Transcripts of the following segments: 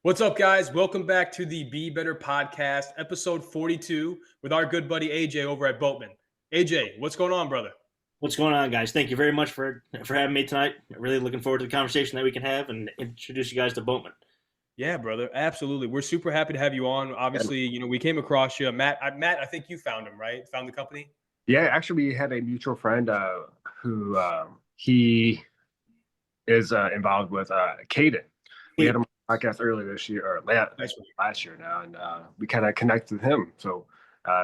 What's up, guys? Welcome back to the Be Better podcast, episode 42, with our good buddy AJ over at Boatman. AJ, what's going on, brother? What's going on, guys? Thank you very much for having me tonight. Really looking forward to the conversation that we can have and introduce you guys to Boatman. Yeah, brother, absolutely. We're super happy to have you on. Obviously, we came across you. Matt, I think you found him, right? Found the company? Yeah, actually, we had a mutual friend who he is involved with Caden. We had him on the podcast earlier this year, or last year now, and we kind of connected with him. So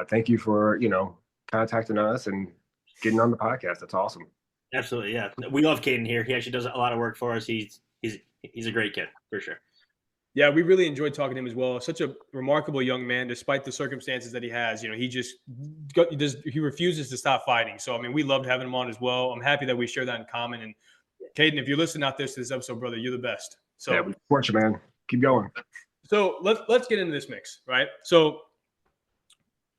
thank you for, contacting us and getting on the podcast. That's awesome. Absolutely, yeah. We love Caden here. He actually does a lot of work for us. He's a great kid, for sure. Yeah, we really enjoyed talking to him as well. Such a remarkable young man, despite the circumstances that he has. He refuses to stop fighting. So, we loved having him on as well. I'm happy that we share that in common. And Caden, if you're listening out there to this episode, brother, you're the best. So, yeah, we support you, man. Keep going. So let's get into this mix, right? So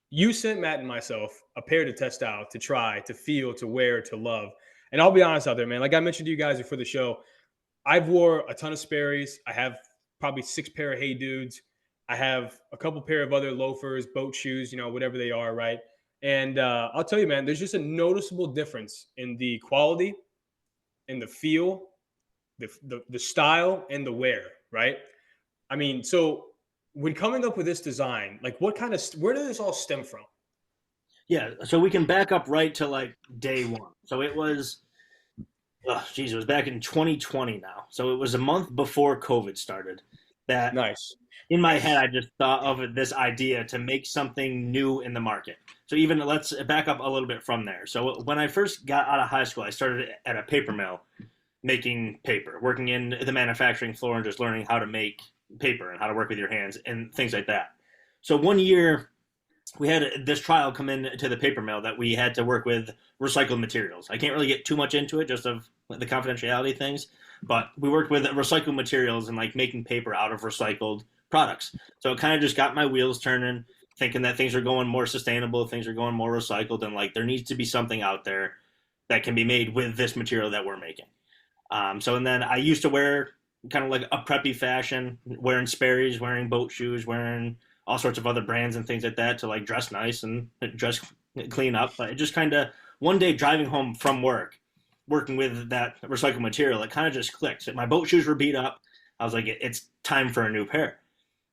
you sent Matt and myself a pair to test out, to try, to feel, to wear, to love. And I'll be honest out there, man. Like I mentioned to you guys before the show, I've wore a ton of Sperry's. I have probably 6 pair of Hey Dudes. I have a couple pair of other loafers, boat shoes, whatever they are, right? And I'll tell you, man, there's just a noticeable difference in the quality, in the feel, the style, and the wear, right? So when coming up with this design, like where did this all stem from? Yeah, so we can back up right to like day one. So it was, it was back in 2020 now. So it was a month before COVID started. That nice. In my head, I just thought of this idea to make something new in the market. So even let's back up a little bit from there. So when I first got out of high school, I started at a paper mill making paper, working in the manufacturing floor and just learning how to make paper and how to work with your hands and things like that. So one year we had this trial come in to the paper mill that we had to work with recycled materials. I can't really get too much into it just of the confidentiality things, but we worked with recycled materials and like making paper out of recycled products. So it kind of just got my wheels turning, thinking that things are going more sustainable, things are going more recycled, and like there needs to be something out there that can be made with this material that we're making. And then I used to wear kind of like a preppy fashion, wearing Sperry's, wearing boat shoes, wearing all sorts of other brands and things like that to like dress nice and dress clean up. But it just kind of one day driving home from work, working with that recycled material, it kind of just clicked. My boat shoes were beat up. I was like, it's time for a new pair.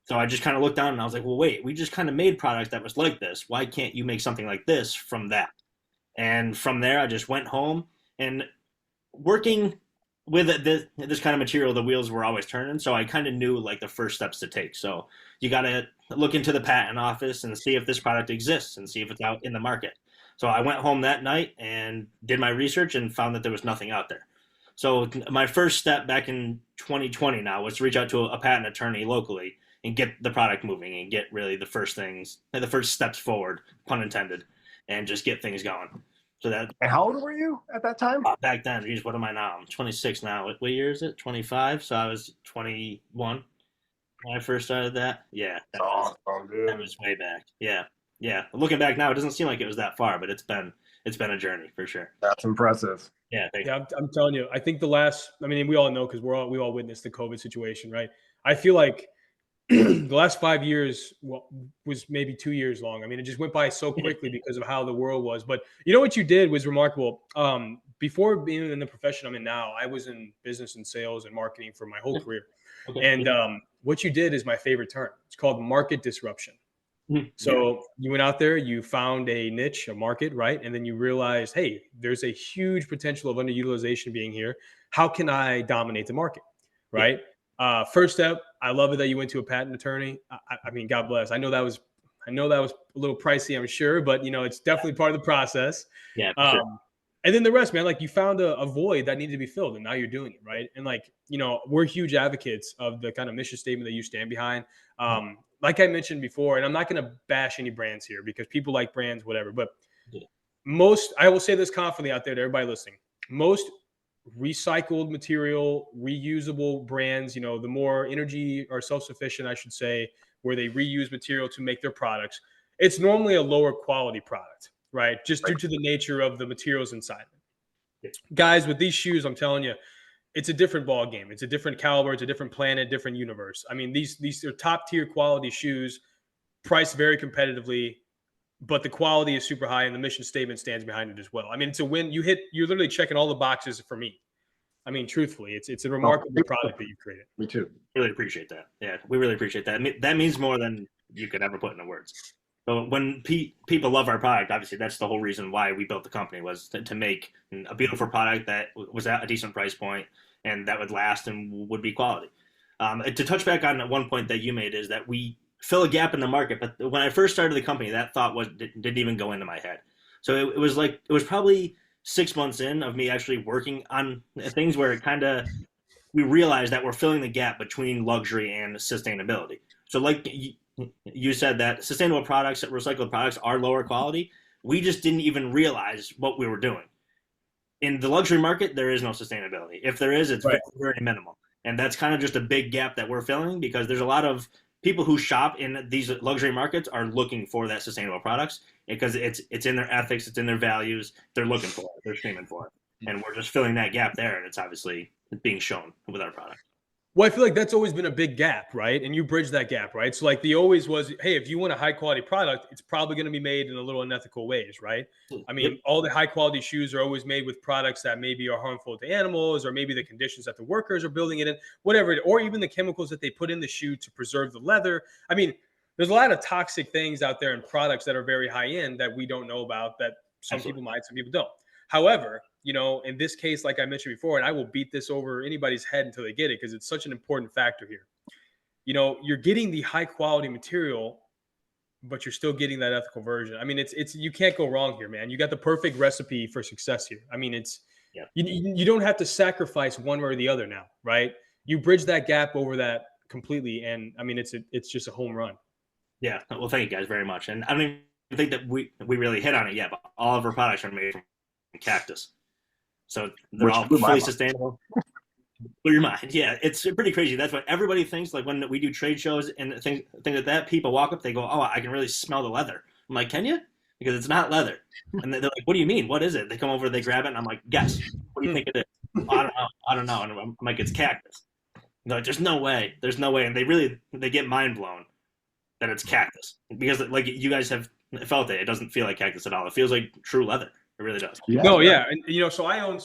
So I just kind of looked down and I was like, well, wait, we just kind of made product that was like this. Why can't you make something like this from that? And from there, I just went home and working with this kind of material, the wheels were always turning. So I kind of knew like the first steps to take. So you got to look into the patent office and see if this product exists and see if it's out in the market. So I went home that night and did my research and found that there was nothing out there. So my first step back in 2020 now was to reach out to a patent attorney locally and get the product moving and get really the first steps forward, pun intended, and just get things going. So that. And how old were you at that time? Back then, geez, what am I now? I'm 26 now. What year is it? 25. So I was 21 when I first started that. Yeah, that was way back. Yeah. Looking back now, it doesn't seem like it was that far, but it's been a journey for sure. That's impressive. Yeah, I'm telling you. I think we all know because we all witnessed the COVID situation, right? I feel like the last 5 years was maybe 2 years long. It just went by so quickly because of how the world was. But what you did was remarkable. Before being in the profession I'm in now, I was in business and sales and marketing for my whole career. Okay. And what you did is my favorite term. It's called market disruption. So you went out there, you found a niche, a market, right? And then you realized, hey, there's a huge potential of underutilization being here. How can I dominate the market, right? First step, I love it that you went to a patent attorney. God bless. I know that was a little pricey, I'm sure, but it's definitely part of the process. Yeah. Sure. And then the rest, man, like you found a void that needed to be filled, and now you're doing it, right? And we're huge advocates of the kind of mission statement that you stand behind. Like I mentioned before, and I'm not going to bash any brands here because people like brands, whatever. But I will say this confidently out there to everybody listening, most recycled material, reusable brands, the more energy or self-sufficient, I should say, where they reuse material to make their products, it's normally a lower quality product, right? Just due to the nature of the materials inside. Guys, with these shoes, I'm telling you, it's a different ball game. It's a different caliber. It's a different planet, different universe. I mean, these are top tier quality shoes, priced very competitively, but the quality is super high and the mission statement stands behind it as well. I mean, it's a win. You're literally checking all the boxes for me. I mean, truthfully, it's a remarkable product that you created. Me too. Really appreciate that. Yeah, we really appreciate that. That means more than you could ever put into words. But when people love our product, obviously that's the whole reason why we built the company, was to make a beautiful product that was at a decent price point and that would last and would be quality. To touch back on one point that you made is that we fill a gap in the market. But when I first started the company, that thought didn't even go into my head. So it was probably 6 months in of me actually working on things where we realized that we're filling the gap between luxury and sustainability. So like you said, that sustainable products, recycled products are lower quality. We just didn't even realize what we were doing. In the luxury market, there is no sustainability. If there is, it's very, very minimal. And that's kind of just a big gap that we're filling, because there's a lot of people who shop in these luxury markets are looking for that sustainable products because it's in their ethics, it's in their values. They're looking for it. They're screaming for it. And we're just filling that gap there, and it's obviously being shown with our product. Well, I feel like that's always been a big gap, right? And you bridge that gap, right? So like the always was, hey, if you want a high quality product, it's probably going to be made in a little unethical ways, right? I mean, all the high quality shoes are always made with products that maybe are harmful to animals, or maybe the conditions that the workers are building it in, whatever, or even the chemicals that they put in the shoe to preserve the leather. I mean, there's a lot of toxic things out there in products that are very high end that we don't know about, that some people might, some people don't. However, in this case, like I mentioned before, and I will beat this over anybody's head until they get it, because it's such an important factor here. You're getting the high quality material, but you're still getting that ethical version. I mean, it's you can't go wrong here, man. You got the perfect recipe for success here. I mean, you don't have to sacrifice one or the other now, right? You bridge that gap over that completely, and I mean, it's just a home run. Yeah. Well, thank you guys very much. And I don't even think that we really hit on it yet, but all of our products are made from cactus. So they're all fully sustainable. Blew your mind. Yeah, it's pretty crazy. That's what everybody thinks. Like when we do trade shows and things like that, people walk up, they go, "Oh, I can really smell the leather." I'm like, "Can you?" Because it's not leather. And they're like, "What do you mean? What is it?" They come over, they grab it, and I'm like, "Guess. What do you think it is?" I don't know. And I'm like, "It's cactus." No, there's no way. There's no way. And they get mind blown that it's cactus, because like you guys have felt it. It doesn't feel like cactus at all. It feels like true leather. It really does. Yeah. No, yeah. And, so I own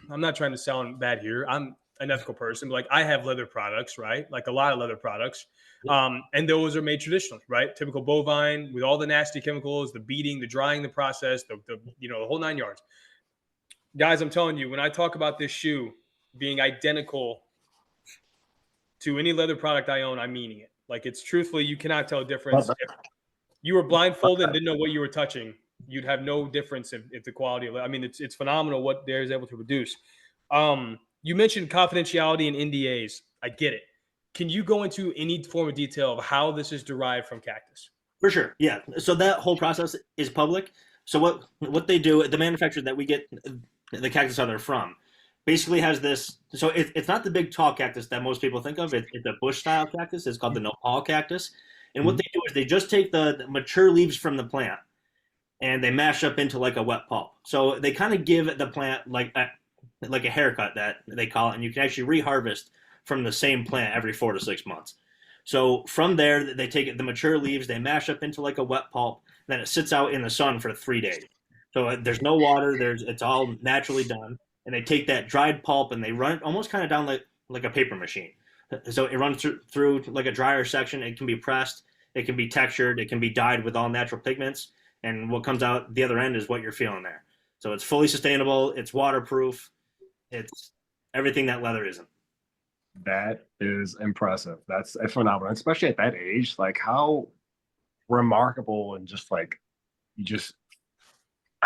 I'm not trying to sound bad here. I'm an ethical person, but like I have leather products, right? Like a lot of leather products. And those are made traditionally, right? Typical bovine with all the nasty chemicals, the beating, the drying, the process, the whole 9 yards. Guys, I'm telling you, when I talk about this shoe being identical to any leather product I own, I'm meaning it. Like, it's truthfully, you cannot tell a difference. If you were blindfolded and didn't know what you were touching, you'd have no difference if the quality of it. I mean, it's phenomenal what they're able to produce. You mentioned confidentiality and NDAs. I get it. Can you go into any form of detail of how this is derived from cactus? For sure. Yeah. So that whole process is public. So what they do, the manufacturer that we get the cactus leather from, basically has this. So it's not the big tall cactus that most people think of. It's a bush style cactus. It's called the nopal cactus. And what they do is they just take the mature leaves from the plant and they mash up into like a wet pulp. So they kind of give the plant like a haircut, that they call it, and you can actually reharvest from the same plant every 4 to 6 months. So from there, they take the mature leaves, they mash up into like a wet pulp, then it sits out in the sun for 3 days. So there's no water, it's all naturally done, and they take that dried pulp and they run it almost kind of down like a paper machine. So it runs through like a dryer section. It can be pressed, it can be textured, it can be dyed with all natural pigments. And what comes out the other end is what you're feeling there. So it's fully sustainable. It's waterproof. It's everything that leather isn't. That is impressive. That's phenomenal, especially at that age. Like, how remarkable, and just like, I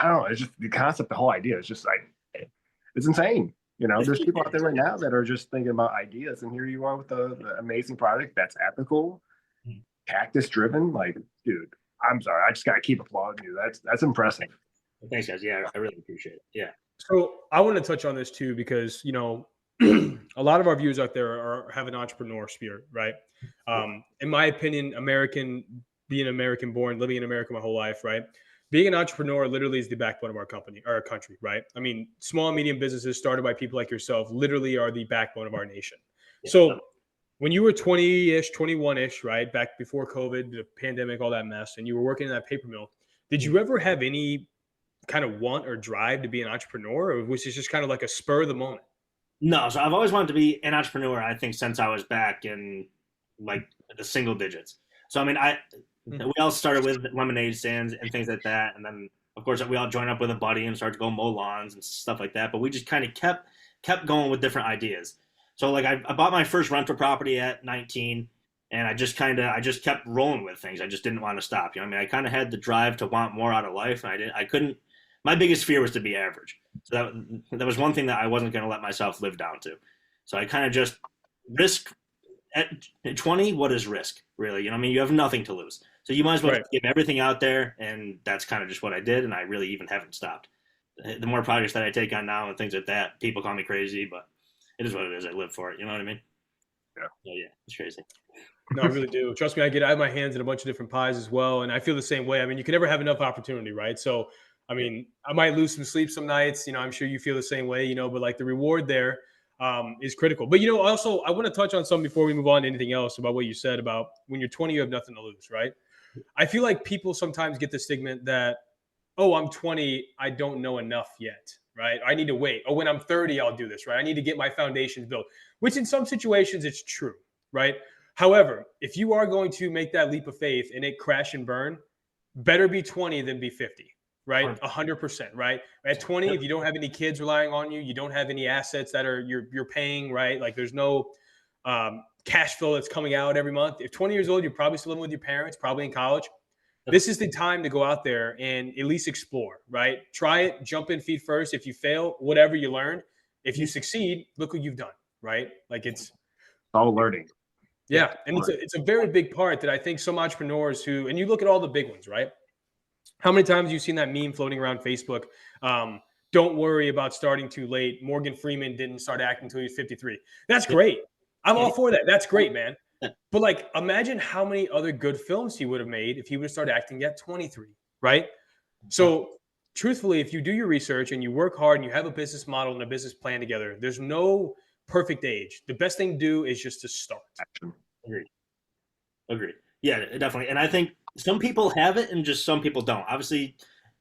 don't know. It's just the concept, the whole idea is just like, it's insane. There's people out there right now that are just thinking about ideas, and here you are with the amazing product that's ethical, cactus driven. Like, dude, I'm sorry, I just gotta keep applauding you. That's impressive. Thanks, guys. Yeah, I really appreciate it. Yeah. So I want to touch on this too, because a lot of our viewers out there have an entrepreneur spirit, right? In my opinion, being American born, living in America my whole life, right? being an entrepreneur literally is the backbone of our company, our country, right? I mean, small and medium businesses started by people like yourself literally are the backbone of our nation. Yeah. So when you were 20-ish, 21-ish, right, back before COVID, the pandemic, all that mess, and you were working in that paper mill, did you ever have any kind of want or drive to be an entrepreneur, or was it just kind of like a spur of the moment? No, so I've always wanted to be an entrepreneur. I think since I was back in like the single digits. So I mean, we all started with lemonade stands and things like that, and then of course we all joined up with a buddy and started to go mow lawns and stuff like that. But we just kind of kept going with different ideas. So like I bought my first rental property at 19, and I just kept rolling with things. I just didn't want to stop. You know, I mean, I kind of had the drive to want more out of life, and I couldn't. My biggest fear was to be average. So that was one thing that I wasn't going to let myself live down to. So I kind of just risk at 20. What is risk really? You know, I mean, you have nothing to lose. So you might as well give everything out there, and that's kind of just what I did, and I really even haven't stopped. The more projects that I take on now and things like that, people call me crazy, but it is what it is. I live for it. You know what I mean? Yeah. So, yeah, it's crazy. No, I really do. Trust me, I have my hands in a bunch of different pies as well, and I feel the same way. I mean, you can never have enough opportunity, right? So, I mean, I might lose some sleep some nights. You know, I'm sure you feel the same way. You know, but like the reward there is critical. But you know, also I want to touch on something before we move on to anything else about what you said about when you're 20, you have nothing to lose, right? I feel like people sometimes get the stigma that, oh, I'm 20, I don't know enough yet, right? I need to wait. Oh, when I'm 30, I'll do this, right? I need to get my foundations built, which in some situations it's true, right? However, if you are going to make that leap of faith and it crash and burn, better be 20 than be 50, right? 100%, right? At 20, if you don't have any kids relying on you, you don't have any assets that are you're paying, right? Like there's no cash flow that's coming out every month. If 20 years old, you're probably still living with your parents, probably in college. This is the time to go out there and at least explore, right? Try it, jump in feet first. If you fail, whatever you learned. If you succeed, look what you've done, right? Like it's all learning. Yeah, and it's a very big part that I think some entrepreneurs who, and you look at all the big ones, right? How many times have you seen that meme floating around Facebook? Don't worry about starting too late. Morgan Freeman didn't start acting until he was 53. That's great. I'm all for that. That's great, man. But like, imagine how many other good films he would have made if he would have started acting at 23, right? So truthfully, if you do your research and you work hard and you have a business model and a business plan together, there's no perfect age. The best thing to do is just to start. Agreed. Yeah, definitely. And I think some people have it and just some people don't. Obviously,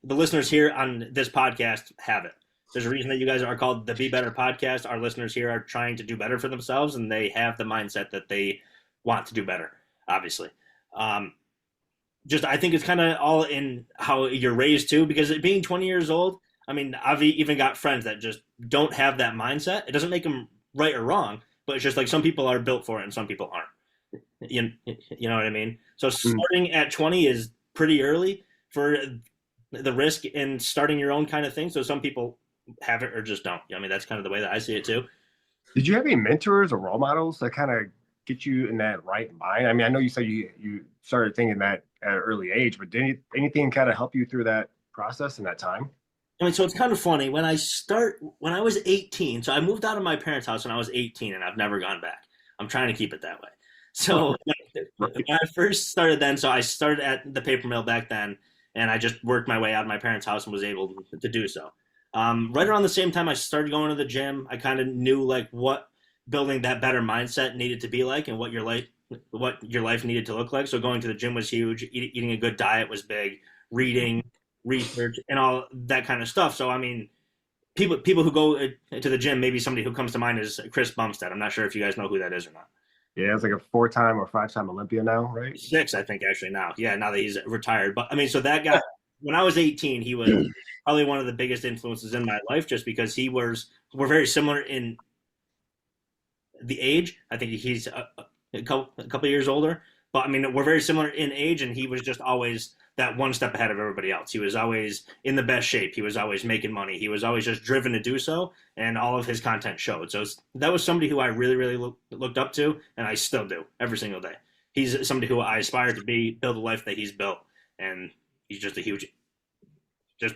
the listeners here on this podcast have it. There's a reason that you guys are called the Be Better Podcast. Our listeners here are trying to do better for themselves, and they have the mindset that they want to do better, obviously. Just I think it's kind of all in how you're raised too, because being 20 years old, I mean, I've even got friends that just don't have that mindset. It doesn't make them right or wrong, but it's just like some people are built for it and some people aren't. You know what I mean? So starting at 20 is pretty early for the risk in starting your own kind of thing. So some people have it or just don't. I mean, that's kind of the way that I see it too. Did you have any mentors or role models that kind of get you in that right mind? I mean, I know you said you started thinking that at an early age, but did anything kind of help you through that process in that time? I mean, so it's kind of funny. When I was 18, so I moved out of my parents' house when I was 18, and I've never gone back. I'm trying to keep it that way. So when I first started then, so I started at the paper mill back then, and I just worked my way out of my parents' house and was able to do so. Right around the same time I started going to the gym, I kind of knew like what building that better mindset needed to be like and what your life needed to look like. So going to the gym was huge. Eating a good diet was big. Reading, research, and all that kind of stuff. So I mean, people who go to the gym, maybe somebody who comes to mind is Chris Bumstead. I'm not sure if you guys know who that is or not. Yeah, it's like a 4-time or 5-time Olympia now, right? 6, I think, actually now. Yeah, now that he's retired. But I mean, so that guy, when I was 18, he was probably one of the biggest influences in my life, just because we're very similar in the age. I think he's a couple years older, but I mean, we're very similar in age, and he was just always that one step ahead of everybody else. He was always in the best shape. He was always making money. He was always just driven to do so, and all of his content showed. So that was somebody who I really, really looked up to, and I still do every single day. He's somebody who I aspire to build a life that he's built, and he's just a huge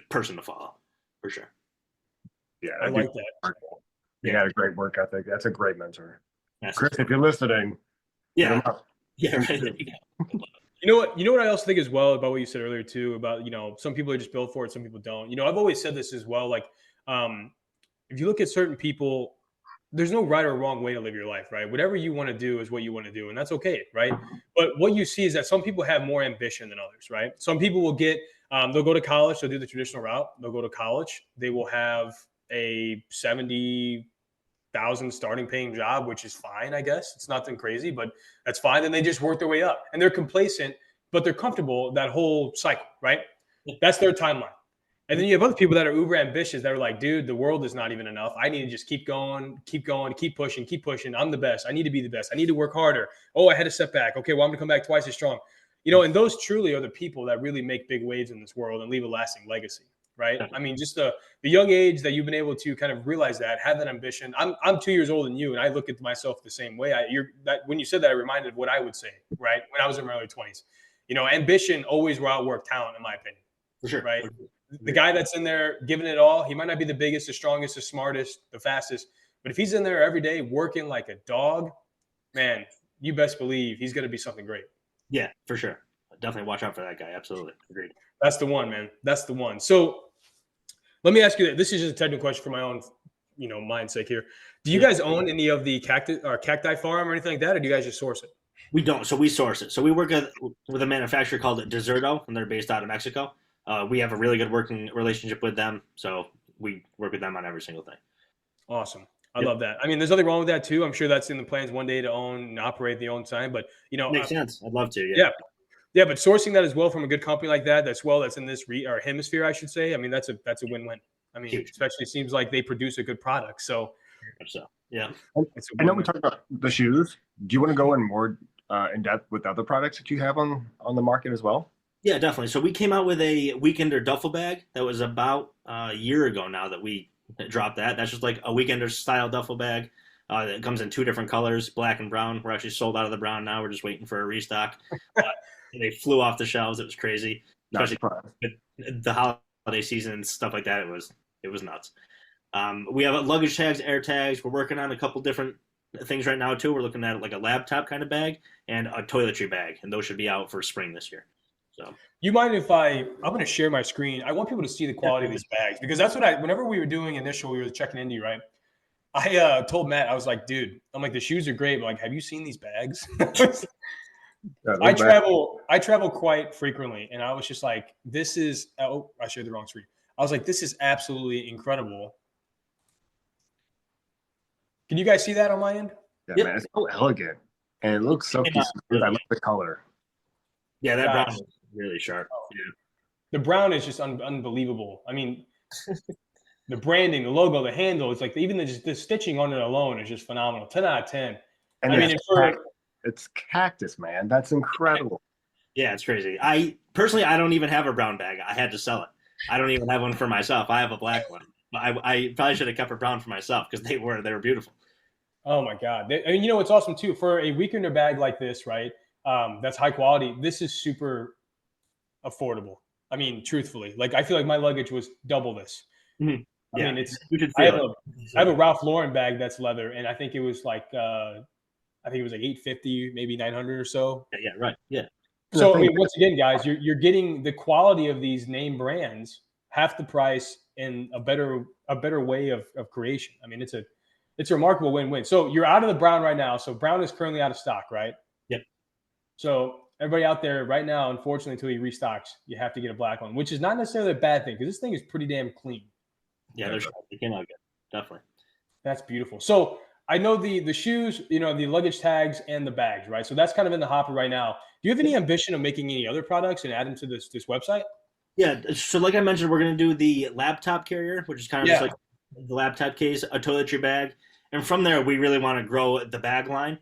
person to follow, for sure. Yeah, I like that. You got a great work ethic. That's a great mentor. That's Chris, if you're listening, yeah, right. You know what I also think as well about what you said earlier too about, some people are just built for it, some people don't. I've always said this as well. Like, um, if you look at certain people, there's no right or wrong way to live your life, right? Whatever you want to do is what you want to do, and that's okay, right? But what you see is that some people have more ambition than others, right? Some people will they'll go to college, they'll do the traditional route, they'll go to college, they will have a 70,000 starting paying job, which is fine, I guess. It's nothing crazy, but that's fine. Then they just work their way up, and they're complacent, but they're comfortable that whole cycle, right? That's their timeline. And then you have other people that are uber ambitious that are like, dude, the world is not even enough. I need to just keep going, keep pushing. I'm the best. I need to be the best. I need to work harder. Oh, I had a setback. Okay, well, I'm going to come back twice as strong. And those truly are the people that really make big waves in this world and leave a lasting legacy, right? I mean, just the young age that you've been able to kind of realize that, have that ambition. I'm 2 years older than you, and I look at myself the same way. When you said that, I reminded of what I would say, right? When I was in my early 20s. Ambition always will outwork talent, in my opinion. For sure. Right? The guy that's in there giving it all, he might not be the biggest, the strongest, the smartest, the fastest, but if he's in there every day working like a dog, man, you best believe he's going to be something great. Yeah, for sure. Definitely watch out for that guy. Absolutely. Agreed. That's the one, man. That's the one. So let me ask you this is just a technical question for my own, mind's sake here. Do you guys own any of the cacti farm or anything like that, or do you guys just source it? We don't. So we source it. So we work with a manufacturer called Deserto, and they're based out of Mexico. We have a really good working relationship with them, so we work with them on every single thing. Awesome. I love that. I mean, there's nothing wrong with that too. I'm sure that's in the plans one day to own and operate the own time, but makes sense. I'd love to. Yeah. But sourcing that as well from a good company like that, that's in this or hemisphere, I should say. I mean, that's a win-win. I mean, especially it seems like they produce a good product. So yeah. I know we talked about the shoes. Do you want to go in more in depth with other products that you have on the market as well? Yeah, definitely. So we came out with a weekender duffel bag that was about a year ago now that we dropped that. That's just like a weekender style duffel bag. It comes in 2 different colors, black and brown. We're actually sold out of the brown now. We're just waiting for a restock. They flew off the shelves. It was crazy. Especially with the holiday season and stuff like that. It was nuts. We have luggage tags, air tags. We're working on a couple different things right now too. We're looking at like a laptop kind of bag and a toiletry bag, and those should be out for spring this year. So, you mind if I'm going to share my screen? I want people to see the quality of these bags because that's what whenever we were doing we were checking into you, right? I told Matt, I was like, dude, I'm like, the shoes are great, but like, have you seen these bags? I travel quite frequently, and I was just like, this is, I shared the wrong screen. I was like, this is absolutely incredible. Can you guys see that on my end? Yeah, man, it's so elegant, and it looks so cute. I love the color. Yeah, that brown is really sharp. Yeah. The brown is just unbelievable. I mean, the branding, the logo, the handle, it's like even the stitching on it alone is just phenomenal. 10 out of 10. And it's cactus, man. That's incredible. Yeah, it's crazy. I don't even have a brown bag. I had to sell it. I don't even have one for myself. I have a black one. I probably should have kept a brown for myself because they were beautiful. Oh my God. And it's awesome too for a weekender bag like this, right? That's high quality. This is super affordable. I mean, truthfully, like I feel like my luggage was double this. Mm-hmm. Yeah. I mean, I have a Ralph Lauren bag that's leather, and I think it was like $850, maybe $900 or so. Yeah, right. Yeah. So I mean, once again, guys, you're getting the quality of these name brands half the price in a better way of creation. I mean, it's a remarkable win-win. So you're out of the brown right now. So brown is currently out of stock, right? Yep. So everybody out there right now, unfortunately, until he restocks, you have to get a black one, which is not necessarily a bad thing because this thing is pretty damn clean. Yeah, they came out good. Definitely. That's beautiful. So I know the shoes, the luggage tags and the bags, right? So that's kind of in the hopper right now. Do you have any ambition of making any other products and add them to this website? Yeah. So like I mentioned, we're going to do the laptop carrier, which is kind of just like the laptop case, a toiletry bag. And from there, we really want to grow the bag line.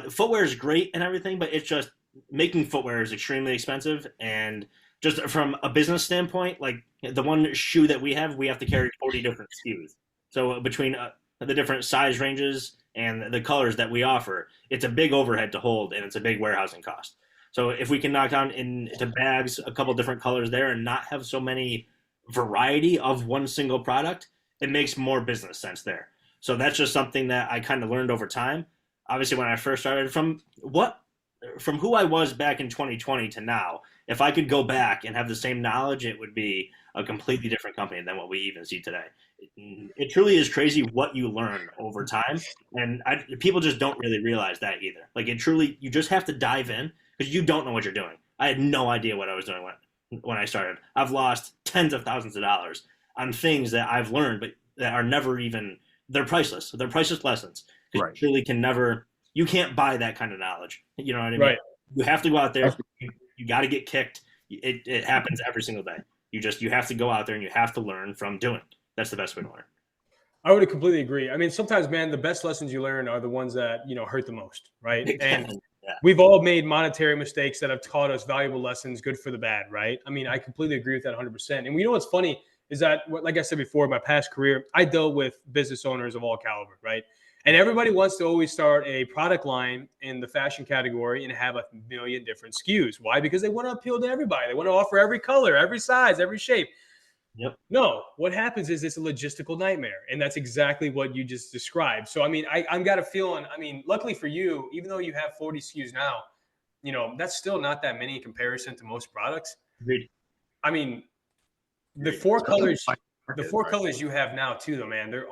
Footwear is great and everything, but it's just making footwear is extremely expensive. And just from a business standpoint, like the one shoe that we have to carry 40 different SKUs. So between the different size ranges and the colors that we offer, it's a big overhead to hold and it's a big warehousing cost. So if we can knock down into bags a couple different colors there and not have so many variety of one single product, it makes more business sense there. So that's just something that I kind of learned over time. Obviously, when I first started, from what from who I was back in 2020 to now, if I could go back and have the same knowledge, it would be a completely different company than what we even see today. It truly is crazy what you learn over time, and people just don't really realize that either. Like it truly, you just have to dive in because you don't know what you're doing. I had no idea what I was doing when I started. I've lost tens of thousands of dollars on things that I've learned, but that are never even, they're priceless. They're priceless lessons. Right. You truly can never, you can't buy that kind of knowledge. You know what I mean? Right. You have to go out there. You got to get kicked. It happens every single day. You have to go out there and you have to learn from doing. That's the best way to learn. I would completely agree. I mean, sometimes, man, the best lessons you learn are the ones that, hurt the most, right? And we've all made monetary mistakes that have taught us valuable lessons, good for the bad, right? I mean, I completely agree with that 100%. And what's funny is that, like I said before, in my past career, I dealt with business owners of all caliber, right? And everybody wants to always start a product line in the fashion category and have a million different SKUs. Why? Because they want to appeal to everybody. They want to offer every color, every size, every shape. Yep. No, what happens is it's a logistical nightmare. And that's exactly what you just described. So, I mean, I've got a feeling, luckily for you, even though you have 40 SKUs now, that's still not that many in comparison to most products. Agreed. I mean, the four colors you have now too, though, man, they're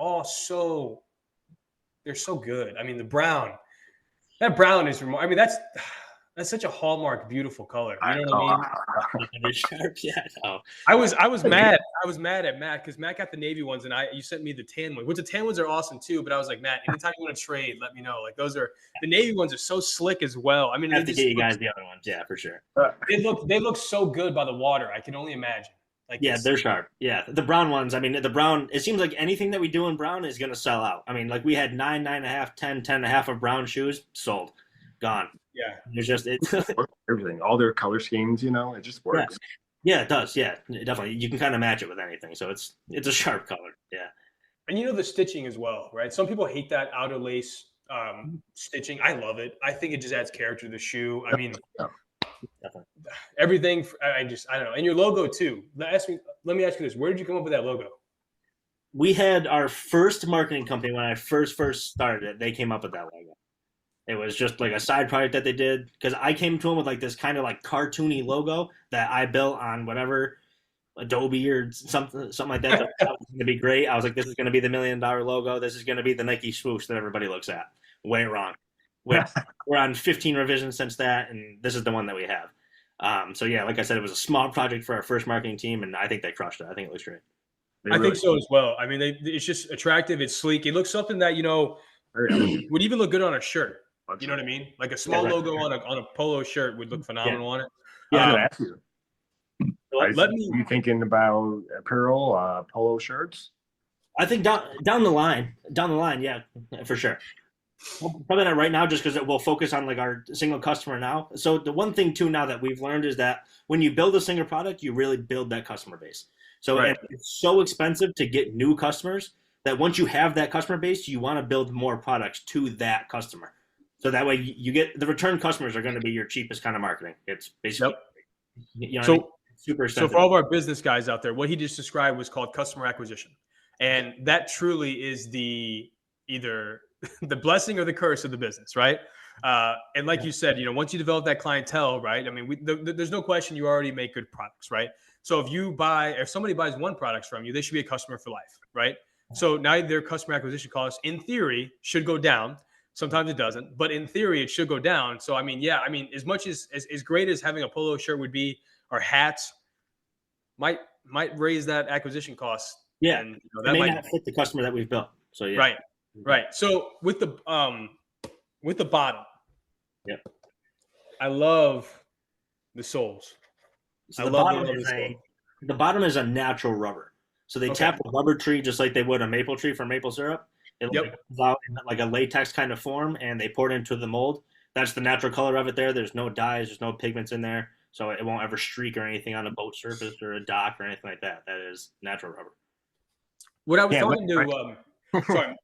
so good. I mean, that brown is remarkable. I mean, that's such a hallmark, beautiful color. You know what I mean? Yeah, no. I was mad. I was mad at Matt because Matt got the navy ones and you sent me the tan one. Which the tan ones are awesome too. But I was like, Matt, anytime you want to trade, let me know. Like the navy ones are so slick as well. I mean, I have to get you guys the other ones, yeah, for sure. They look so good by the water. I can only imagine. Like yeah, they're sharp. Yeah, the brown ones. I mean, the brown. It seems like anything that we do in brown is going to sell out. I mean, like we had 9, 9.5, 10, 10.5 of brown shoes sold, gone. Yeah, it's just everything, all their color schemes. It just works. Yeah, it does. Yeah, definitely. You can kind of match it with anything, so it's a sharp color. Yeah, and the stitching as well, right? Some people hate that outer lace stitching. I love it. I think it just adds character to the shoe. I mean. Definitely. Everything. I don't know. And your logo too. Let me ask you this: where did you come up with that logo? We had our first marketing company when I first started it. They came up with that logo. It was just like a side project that they did because I came to them with like this kind of like cartoony logo that I built on whatever Adobe or something like that. That was going to be great. I was like, this is going to be the $1 million logo. This is going to be the Nike swoosh that everybody looks at. Way wrong. We're on 15 revisions since that, and this is the one that we have. So yeah, like I said, it was a small project for our first marketing team, and I think they crushed it. I think it looks great. I think so as well. I mean, it's just attractive. It's sleek. It looks something that would even look good on a shirt. You know what I mean? Like a small logo on a polo shirt would look phenomenal on it. Yeah. You thinking about apparel, polo shirts? I think down the line, yeah, for sure. Probably not right now, just because we'll focus on like our single customer now. So the one thing too now that we've learned is that when you build a single product, you really build that customer base. So it's so expensive to get new customers that once you have that customer base, you want to build more products to that customer. So that way you get the return customers are going to be your cheapest kind of marketing. It's basically super expensive. So for all of our business guys out there, what he just described was called customer acquisition, and that truly is either the blessing or the curse of the business, right? And like you said, once you develop that clientele, right? I mean, there's no question you already make good products, right? So if somebody buys one product from you, they should be a customer for life, right? So now their customer acquisition costs, in theory, should go down. Sometimes it doesn't, but in theory, it should go down. So, as much as great as having a polo shirt would be, or hats might raise that acquisition cost. Yeah, and, that may not fit the customer that we've built. So yeah, right. So with the bottom, I love the soles. So the bottom is a natural rubber. So they tap a rubber tree just like they would a maple tree for maple syrup. It comes out in like a latex kind of form, and they pour it into the mold. That's the natural color of it there. There's no dyes. There's no pigments in there. So it won't ever streak or anything on a boat surface or a dock or anything like that. That is natural rubber. What I was talking to,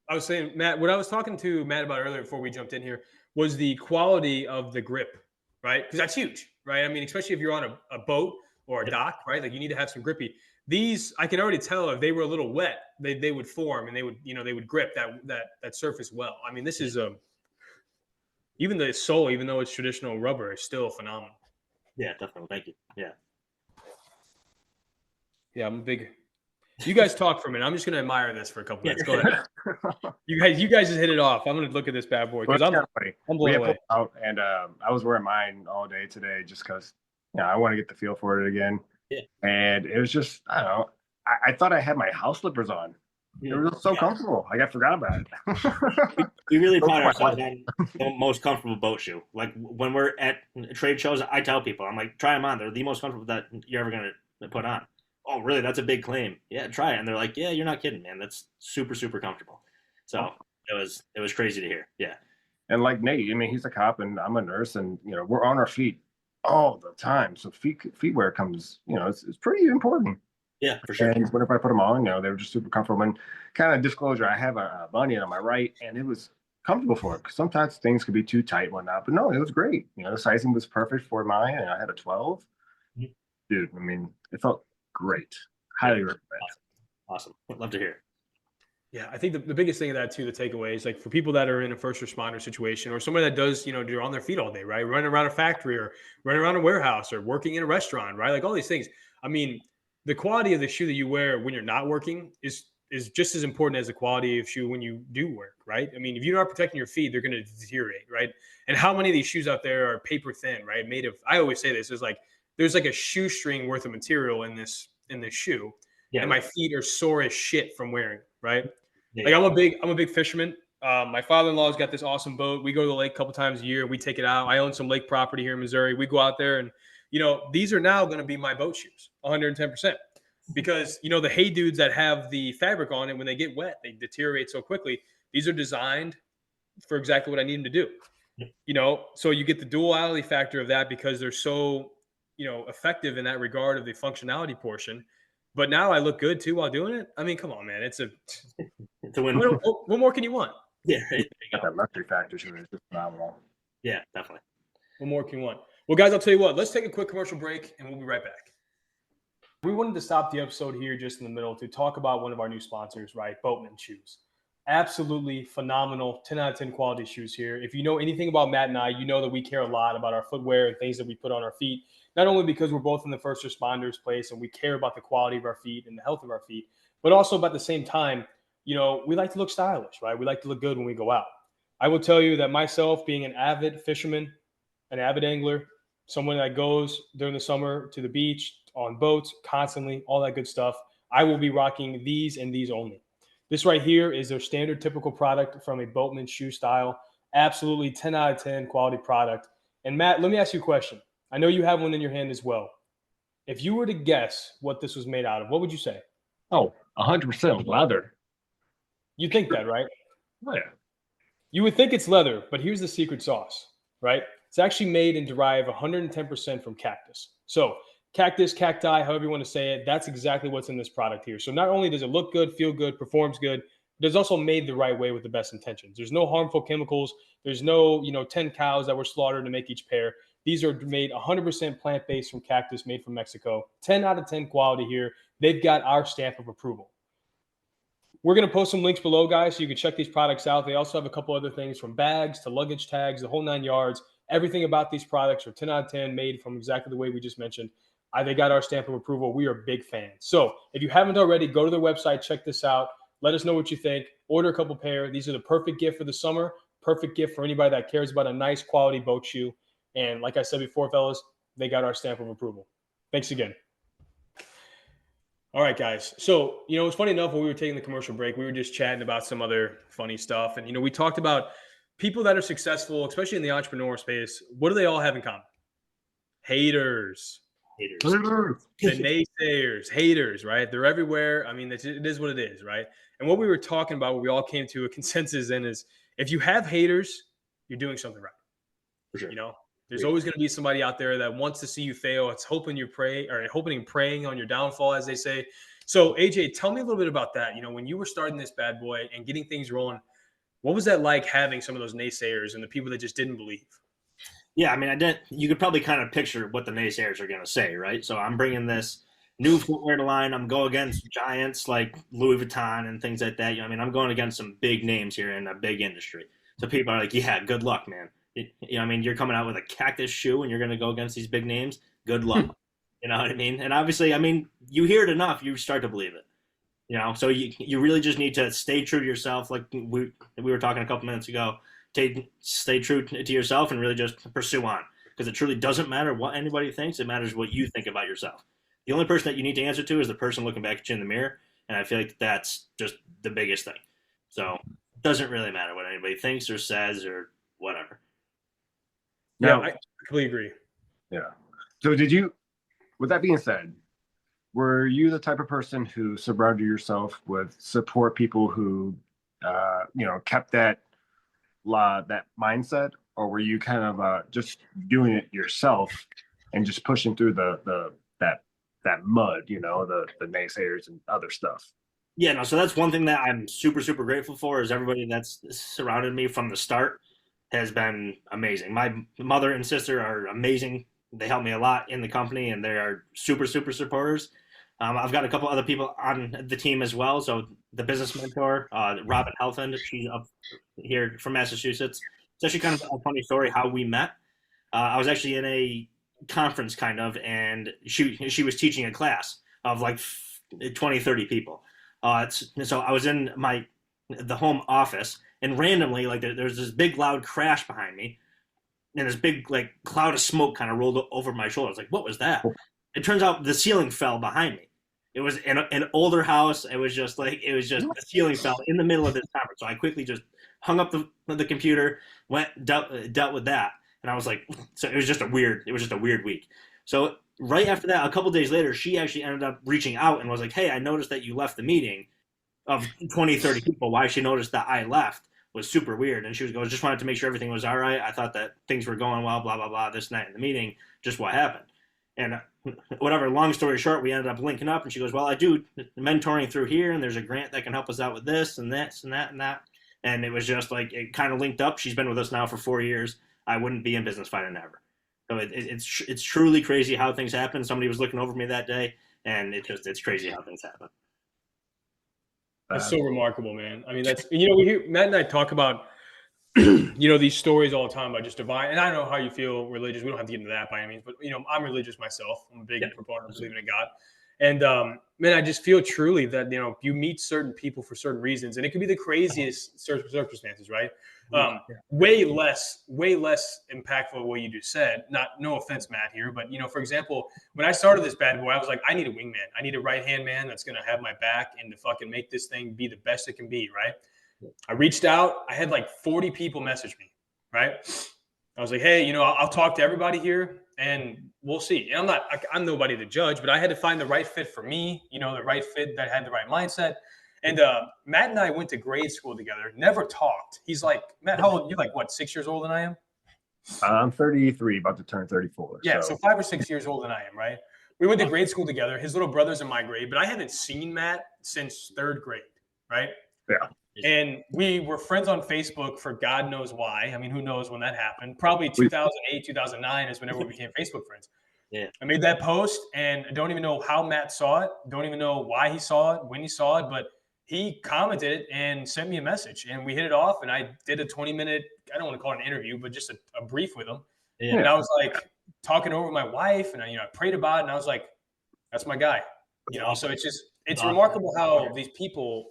I was saying, Matt, what I was talking to Matt about earlier before we jumped in here was the quality of the grip, right? Because that's huge, right? I mean, especially if you're on a boat or a dock, right? Like you need to have some grippy. These, I can already tell if they were a little wet, they would form and they would grip that surface well. I mean, this is even the sole, even though it's traditional rubber, is still phenomenal. Yeah, definitely. Thank you. Yeah. Yeah, I'm a big. You guys talk for a minute. I'm just gonna admire this for a couple minutes. Go ahead. You guys just hit it off. I'm gonna look at this bad boy because I'm we blown had away. out, and I was wearing mine all day today just because I want to get the feel for it again. Yeah. And it was just I don't know. I thought I had my house slippers on. They were so comfortable. Like I forgot about it. We really pride ourselves on the most comfortable boat shoe. Like when we're at trade shows, I tell people, I'm like, try them on. They're the most comfortable that you're ever gonna put on. Oh, really? That's a big claim. Yeah, try it. And they're like, yeah, you're not kidding, man. That's super, super comfortable. So it was crazy to hear. Yeah. And like Nate, I mean, he's a cop and I'm a nurse, and we're on our feet all the time. So feet wear comes, it's pretty important. Yeah, for sure. And whenever I put them on, they were just super comfortable. And kind of disclosure, I have a bunion on my right, and it was comfortable for it. Because sometimes things could be too tight, and whatnot. But no, it was great. The sizing was perfect for mine, and I had a 12. Mm-hmm. Dude, I mean, it felt great. Highly recommend. Awesome. Would love to hear. Yeah, I think the biggest thing of that too, the takeaway is like for people that are in a first responder situation or somebody that does, they're on their feet all day, right? Running around a factory or running around a warehouse or working in a restaurant, right? Like all these things. I mean, the quality of the shoe that you wear when you're not working is just as important as the quality of shoe when you do work, right? I mean, if you're not protecting your feet, they're going to deteriorate, right? And how many of these shoes out there are paper thin, right? Made of, I always say this, is like, there's like a shoestring worth of material in this shoe. Yeah. And my feet are sore as shit from wearing, right? Yeah. Like I'm a big fisherman. My father-in-law's got this awesome boat. We go to the lake a couple times a year. We take it out. I own some lake property here in Missouri. We go out there and, these are now going to be my boat shoes, 110%. Because, the Hey Dudes that have the fabric on it, when they get wet, they deteriorate so quickly. These are designed for exactly what I need them to do. Yeah. So you get the duality factor of that because they're so, effective in that regard of the functionality portion. But now I look good too while doing it. I mean, come on, man. It's a win. What more can you want? Yeah. You got that luxury factor to it. It's just phenomenal. Yeah, definitely. What more can you want? Well, guys, I'll tell you what. Let's take a quick commercial break, and we'll be right back. We wanted to stop the episode here just in the middle to talk about one of our new sponsors, right? Boatman shoes. Absolutely phenomenal 10 out of 10 quality shoes here. If you know anything about Matt and I, you know that we care a lot about our footwear and things that we put on our feet, not only because we're both in the first responders place and we care about the quality of our feet and the health of our feet, but also about the same time, we like to look stylish, right? We like to look good when we go out. I will tell you that myself, being an avid fisherman, an avid angler, someone that goes during the summer to the beach, on boats, constantly, all that good stuff, I will be rocking these and these only. This right here is their standard typical product from a Boatman shoe style. Absolutely 10 out of 10 quality product. And Matt, let me ask you a question. I know you have one in your hand as well. If you were to guess what this was made out of, what would you say? Oh, 100% leather. You think that, right? Oh, yeah. You would think it's leather, but here's the secret sauce, right? It's actually made and derived 110% from cactus. So cactus, cacti, however you want to say it, that's exactly what's in this product here. So not only does it look good, feel good, performs good, but it's also made the right way with the best intentions. There's no harmful chemicals. There's no, 10 cows that were slaughtered to make each pair. These are made 100% plant-based from cactus, made from Mexico. 10 out of 10 quality here. They've got our stamp of approval. We're going to post some links below, guys, so you can check these products out. They also have a couple other things from bags to luggage tags, the whole 9 yards. Everything about these products are 10 out of 10, made from exactly the way we just mentioned. They got our stamp of approval. We are big fans. So if you haven't already, go to their website, check this out. Let us know what you think. Order a couple pair. These are the perfect gift for the summer, perfect gift for anybody that cares about a nice quality boat shoe. And like I said before, fellas, they got our stamp of approval. Thanks again. All right, guys. So, it's funny enough, when we were taking the commercial break, we were just chatting about some other funny stuff. And, we talked about people that are successful, especially in the entrepreneur space. What do they all have in common? Haters. The naysayers, haters, right? They're everywhere. I mean, it is what it is, right? And what we were talking about, what we all came to a consensus in is if you have haters, you're doing something right. For sure. There's always going to be somebody out there that wants to see you fail. It's hoping and praying on your downfall, as they say. So AJ, tell me a little bit about that. When you were starting this bad boy and getting things rolling, what was that like having some of those naysayers and the people that just didn't believe? Yeah, I mean, you could probably kind of picture what the naysayers are going to say, right? So I'm bringing this new footwear to line. I'm going against giants like Louis Vuitton and things like that. I'm going against some big names here in a big industry. So people are like, yeah, good luck, man. I mean, you're coming out with a cactus shoe and you're going to go against these big names. Good luck. You know what I mean? And obviously, I mean, you hear it enough, you start to believe it. So you really just need to stay true to yourself. Like we were talking a couple minutes ago, stay true to yourself and really just pursue on. Because it truly doesn't matter what anybody thinks. It matters what you think about yourself. The only person that you need to answer to is the person looking back at you in the mirror. And I feel like that's just the biggest thing. So it doesn't really matter what anybody thinks or says or whatever. Yeah, I completely agree. Yeah. So with that being said, were you the type of person who surrounded yourself with support people who, kept that mindset, or were you kind of just doing it yourself and just pushing through that mud, the naysayers and other stuff? Yeah, no. So that's one thing that I'm super, super grateful for is everybody that's surrounded me from the start has been amazing. My mother and sister are amazing. They help me a lot in the company, and they are super, super supporters. I've got a couple other people on the team as well. So the business mentor, Robin Helfand, she's up here from Massachusetts. It's actually kind of a funny story how we met. I was actually in a conference kind of, and she was teaching a class of like 20, 30 people. So I was in the home office, and randomly, like there's this big loud crash behind me, and this big like cloud of smoke kind of rolled over my shoulder. I was like, what was that? It turns out the ceiling fell behind me. It was an older house. It was just the ceiling fell in the middle of this conference. So I quickly just hung up the computer, dealt with that. And I was like, so it was just a weird week. So right after that, a couple days later, she actually ended up reaching out and was like, hey, I noticed that you left the meeting of 20, 30 people. Why she noticed that I left was super weird. And she was going, just wanted to make sure everything was all right. I thought that things were going well, blah, blah, blah, this night in the meeting, just what happened. And whatever, long story short, we ended up linking up, and she goes, well, I do mentoring through here, and there's a grant that can help us out with this and this and that and that. And it was just like, it kind of linked up. She's been with us now for 4 years. I wouldn't be in business if I didn't have her. So it's truly crazy how things happen. Somebody was looking over me that day, and it's crazy how things happen. That's so remarkable, man. I mean, we hear Matt and I talk about, these stories all the time about just divine. And I don't know how you feel religious. We don't have to get into that by any means, but I'm religious myself. I'm a big proponent of believing in God. And man, I just feel truly that you meet certain people for certain reasons, and it could be the craziest circumstances, right? Way less impactful what you just said. No offense, Matt, here, but for example, when I started this bad boy, I was like, I need a wingman. I need a right hand man that's gonna have my back and to fucking make this thing be the best it can be, right? I reached out. I had like 40 people message me, right? I was like, hey, I'll talk to everybody here and we'll see. And I'm nobody to judge, but I had to find the right fit for me, the right fit that had the right mindset. And Matt and I went to grade school together, never talked. He's like, Matt, how old? You're like, what, 6 years older than I am? I'm 33, about to turn 34. Yeah, so 5 or 6 years older than I am, right? We went to grade school together. His little brother's in my grade, but I haven't seen Matt since 3rd grade, right? Yeah. And we were friends on Facebook for God knows why. I mean, who knows when that happened? Probably 2008, 2009 is whenever we became Facebook friends. Yeah. I made that post, and I don't even know how Matt saw it. Don't even know why he saw it, when he saw it, but he commented it and sent me a message, and we hit it off. And I did a 20-minute, I don't want to call it an interview, but just a brief with him. Yeah. And I was like talking over my wife, and I prayed about it, and I was like, that's my guy. So it's remarkable how these people,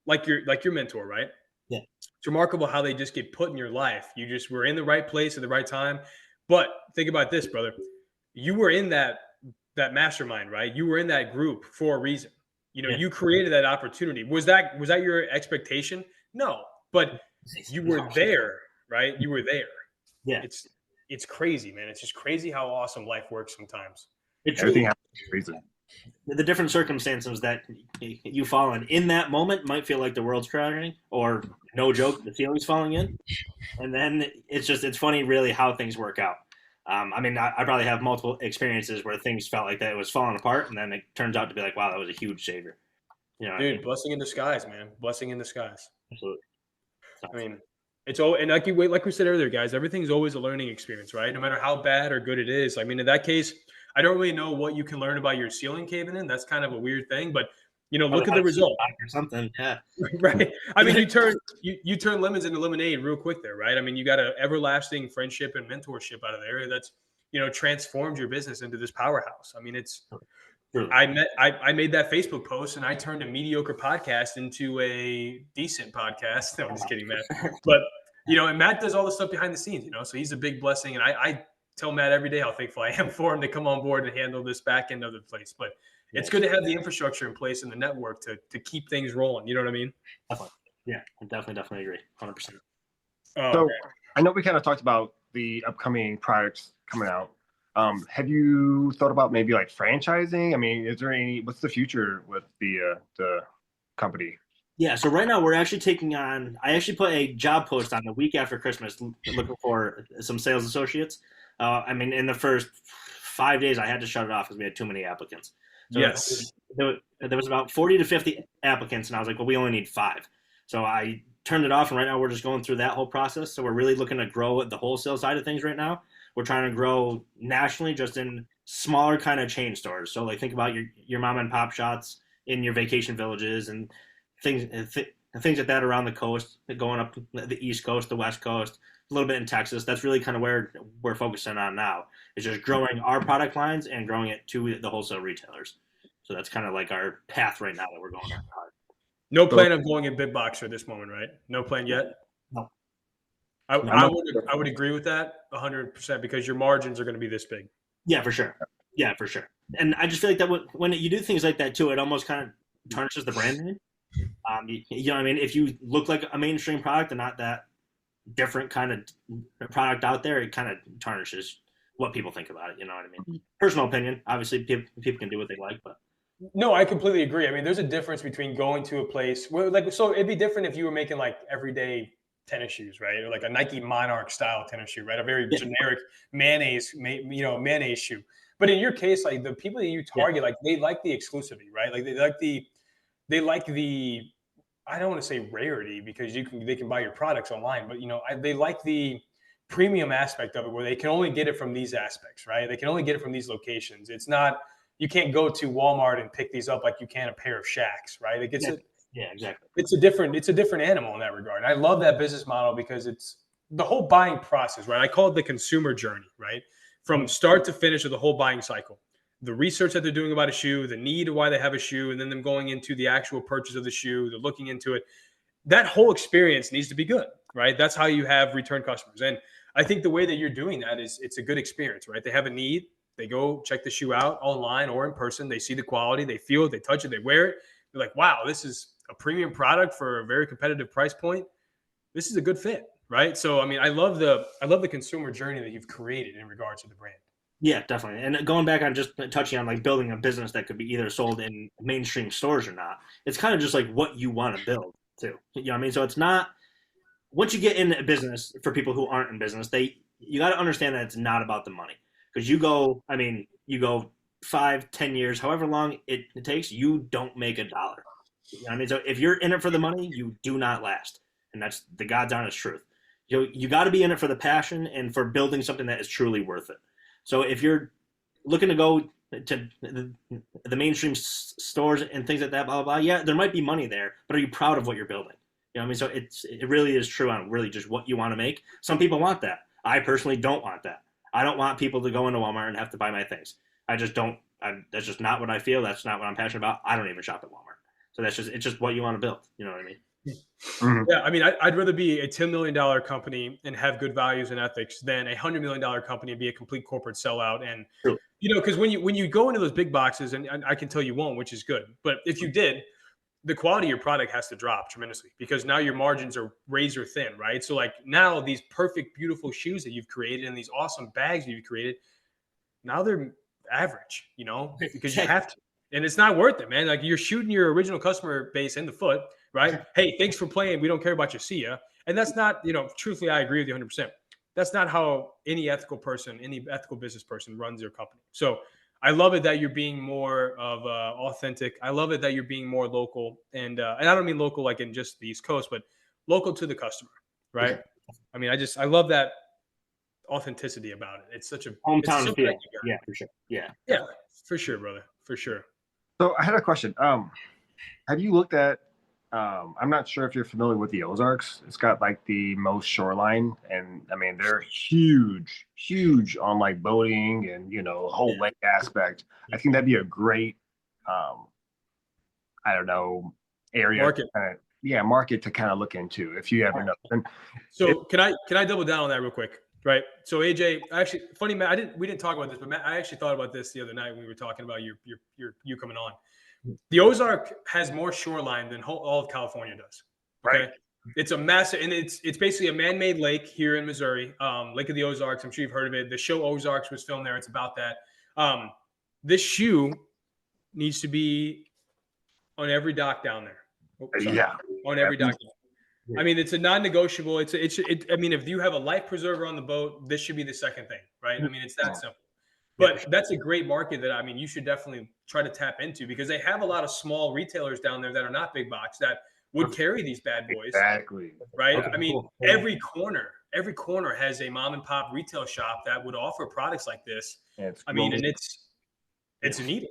like your mentor, right? Yeah. It's remarkable how they just get put in your life. You just were in the right place at the right time. But think about this, brother. You were in that mastermind, right? You were in that group for a reason. You created that opportunity. Was that your expectation? No, but you were there, right? You were there. Yeah. It's crazy, man. It's just crazy how awesome life works sometimes. Everything happens for a reason. The different circumstances that you fall in that moment might feel like the world's crashing, or no joke, the ceiling's falling in. And then it's funny really how things work out. I probably have multiple experiences where things felt like that it was falling apart, and then it turns out to be like, wow, that was a huge savior. Dude, blessing in disguise, man. Blessing in disguise. Absolutely. I mean, it's all, and like we said earlier, guys, everything's always a learning experience, right? No matter how bad or good it is. I mean, in that case, I don't really know what you can learn about your ceiling caving in. That's kind of a weird thing, but look at the result. Or something. Yeah. Right. I mean, you turn lemons into lemonade real quick there, right? I mean, you got an everlasting friendship and mentorship out of there that's, transformed your business into this powerhouse. I mean, it's, Really? I made that Facebook post and I turned a mediocre podcast into a decent podcast. No, I'm just kidding, Matt. But, and Matt does all the stuff behind the scenes, so he's a big blessing. And I tell Matt every day how thankful I am for him to come on board and handle this back end of the place. But it's good to have the infrastructure in place and the network to keep things rolling. You know what I mean? Definitely. Yeah, I definitely agree. 100%. So I know we kind of talked about the upcoming products coming out. Have you thought about maybe like franchising? I mean, what's the future with the company? Yeah, so right now we're actually I actually put a job post on the week after Christmas looking for some sales associates. I mean, in the first 5 days, I had to shut it off because we had too many applicants. So yes. There was about 40 to 50 applicants, and I was like, well, we only need 5. So I turned it off, and right now we're just going through that whole process. So we're really looking to grow the wholesale side of things right now. We're trying to grow nationally just in smaller kind of chain stores. So like think about your mom and pop shops in your vacation villages and things like that around the coast, going up the East Coast, the West Coast, a little bit in Texas. That's really kind of where we're focusing on now. It's just growing our product lines and growing it to the wholesale retailers. So that's kind of like our path right now that we're going on. No plan of going in big box at this moment, right? No plan yet? No. I would agree with that 100% because your margins are going to be this big. Yeah, for sure. And I just feel like that when you do things like that too, it almost kind of tarnishes the brand name. You know what I mean? If you look like a mainstream product and not that different kind of product out there, it kind of tarnishes what people think about it. You know what I mean? Personal opinion. Obviously, people can do what they like, but. No, I completely agree. I mean, there's a difference between going to a place where, so it'd be different if you were making like everyday tennis shoes, right? Or like a Nike Monarch style tennis shoe, right? A very generic mayonnaise shoe. But in your case, like the people that you target, like they like the exclusivity, right? Like they like the I don't want to say rarity because they can buy your products online, but they like the premium aspect of it where they can only get it from these aspects, right? They can only get it from these locations. It's not, you can't go to Walmart and pick these up like you can a pair of Shacks, right? It gets Yeah, exactly. It's a different animal in that regard. And I love that business model because it's the whole buying process, right? I call it the consumer journey, right? From start to finish of the whole buying cycle. The research that they're doing about a shoe, the need of why they have a shoe, and then them going into the actual purchase of the shoe, they're looking into it. That whole experience needs to be good, right? That's how you have return customers. And I think the way that you're doing that is it's a good experience, right? They have a need. They go check the shoe out online or in person. They see the quality. They feel it. They touch it. They wear it. They're like, wow, this is a premium product for a very competitive price point. This is a good fit, right? So, I mean, I love the consumer journey that you've created in regards to the brand. Yeah, definitely. And going back on just touching on like building a business that could be either sold in mainstream stores or not, it's kind of just like what you want to build too. You know what I mean? So it's not, once you get into a business, for people who aren't in business, you got to understand that it's not about the money. Because you go 5-10 years, however long it takes, you don't make $1. You know what I mean? So if you're in it for the money, you do not last. And that's the God's honest truth. You got to be in it for the passion and for building something that is truly worth it. So if you're looking to go to the mainstream stores and things like that, blah, blah, blah, yeah, there might be money there, but are you proud of what you're building? You know what I mean? So it really is true on really just what you want to make. Some people want that. I personally don't want that. I don't want people to go into Walmart and have to buy my things. I just don't. That's just not what I feel. That's not what I'm passionate about. I don't even shop at Walmart. So it's just what you want to build. You know what I mean? Mm-hmm. Yeah, I mean, I'd rather be a $10 million company and have good values and ethics than a $100 million company and be a complete corporate sellout. And True. Because when you go into those big boxes, and I can tell you won't, which is good, but if you did, the quality of your product has to drop tremendously because now your margins are razor thin, right? So like now these perfect, beautiful shoes that you've created and these awesome bags that you've created, now they're average, because you have to. And it's not worth it, man. Like you're shooting your original customer base in the foot, right? Hey, thanks for playing. We don't care about you. See ya. And that's not, truthfully, I agree with you 100%. That's not how any ethical business person runs their company. So I love it that you're being more of authentic. I love it that you're being more local. And I don't mean local like in just the East Coast, but local to the customer, right? Yeah. I mean, I love that authenticity about it. It's such a hometown feel. Yeah, for sure. Yeah. Yeah, for sure, brother. For sure. So I had a question. Have you looked at? I'm not sure if you're familiar with the Ozarks. It's got like the most shoreline, and I mean they're huge, huge on like boating and whole lake aspect. I think that'd be a great, um, I don't know, area, Market. market to kind of look into if you ever know. And So can I double down on that real quick? Right. So AJ, actually, funny Matt, we didn't talk about this, but Matt, I actually thought about this the other night when we were talking about you coming on. The Ozark has more shoreline than all of California does. Okay. Right. It's a massive, and it's basically a man-made lake here in Missouri, Lake of the Ozarks. I'm sure you've heard of it. The show Ozarks was filmed there. It's about that. This shoe needs to be on every dock down there. Yeah. On every dock. I mean, it's a non-negotiable. I mean, if you have a life preserver on the boat, this should be the second thing, right? I mean, it's that simple. But that's a great market that, I mean, you should definitely try to tap into, because they have a lot of small retailers down there that are not big box that would carry these bad boys. Exactly. Right. Okay, I mean, cool. every corner has a mom and pop retail shop that would offer products like this. I mean, and it's needed.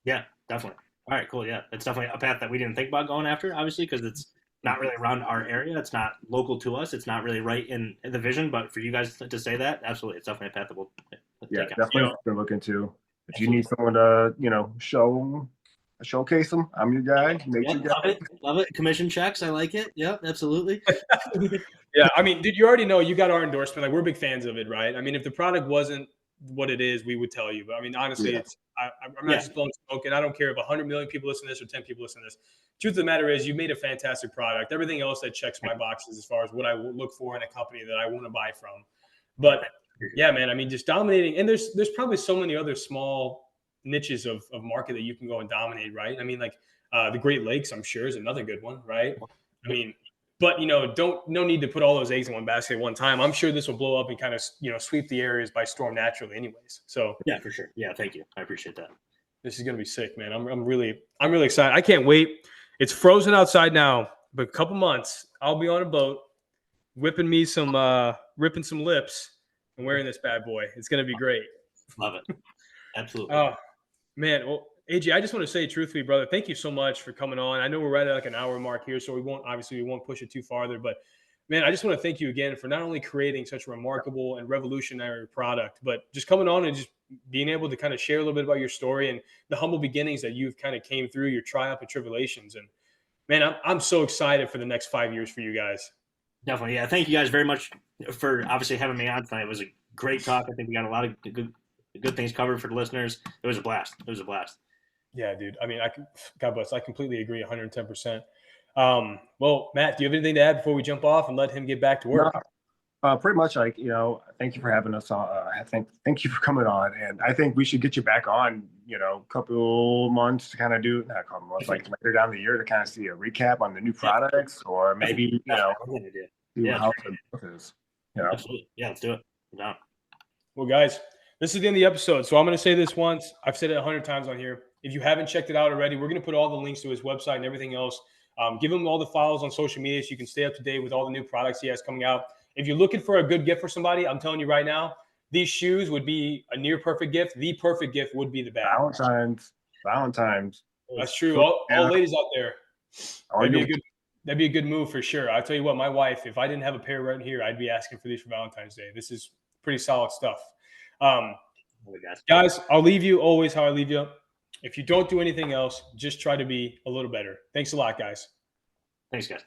Yeah, definitely. All right, cool. Yeah, it's definitely a path that we didn't think about going after, obviously, because it's not really around our area. It's not local to us. It's not really right in the vision. But for you guys to say that, absolutely, it's definitely a path that we'll take out. Definitely to look into. If you need someone to showcase them, I'm your guy. Love it. Commission checks. I like it. Yep, absolutely. Yeah, I mean, dude, you already know you got our endorsement. Like, we're big fans of it, right? I mean, if the product wasn't what it is, we would tell you. But I mean, honestly, I'm not just blowing smoke, and I don't care if 100 million people listen to this or 10 people listen to this. Truth of the matter is, you made a fantastic product. Everything else that checks my boxes as far as what I look for in a company that I want to buy from. But yeah, man, I mean, just dominating. And there's probably so many other small niches of market that you can go and dominate, right? I mean, like the Great Lakes, I'm sure, is another good one, right? I mean, but no need to put all those eggs in one basket at one time. I'm sure this will blow up and kind of sweep the areas by storm naturally, anyways. So yeah, for sure. Yeah, thank you. I appreciate that. This is gonna be sick, man. I'm really excited. I can't wait. It's frozen outside now, but a couple months, I'll be on a boat, ripping some lips, and wearing this bad boy. It's gonna be great. Love it. Absolutely. Oh man, well, AJ, I just want to say truthfully, brother, thank you so much for coming on. I know we're right at like an hour mark here, so we won't push it too farther. But man, I just want to thank you again for not only creating such a remarkable and revolutionary product, but just coming on and just being able to kind of share a little bit about your story and the humble beginnings that you've kind of came through, your triumph and tribulations. And man, I'm so excited for the next 5 years for you guys. Definitely. Yeah. Thank you guys very much for obviously having me on tonight. It was a great talk. I think we got a lot of good things covered for the listeners. It was a blast. Yeah, dude. I mean, God bless. I completely agree 110%. Well, Matt, do you have anything to add before we jump off and let him get back to work? No, pretty much like, thank you for having us on. Thank you for coming on. And I think we should get you back on, a couple months to kind of do, not a couple months, like later down the year to kind of see a recap on the new products or maybe, see how the growth is. Absolutely. Yeah, let's do it. No. Well, guys, this is the end of the episode. So I'm going to say this once. I've said it 100 times on here. If you haven't checked it out already, we're going to put all the links to his website and everything else. Give him all the follows on social media so you can stay up to date with all the new products he has coming out. If you're looking for a good gift for somebody, I'm telling you right now, these shoes would be a near perfect gift. The perfect gift would be the bag. Valentine's. That's true. All ladies out there, that'd be a good move for sure. I'll tell you what, my wife, if I didn't have a pair right here, I'd be asking for these for Valentine's Day. This is pretty solid stuff. Guys, I'll leave you always how I leave you. If you don't do anything else, just try to be a little better. Thanks a lot, guys. Thanks, guys.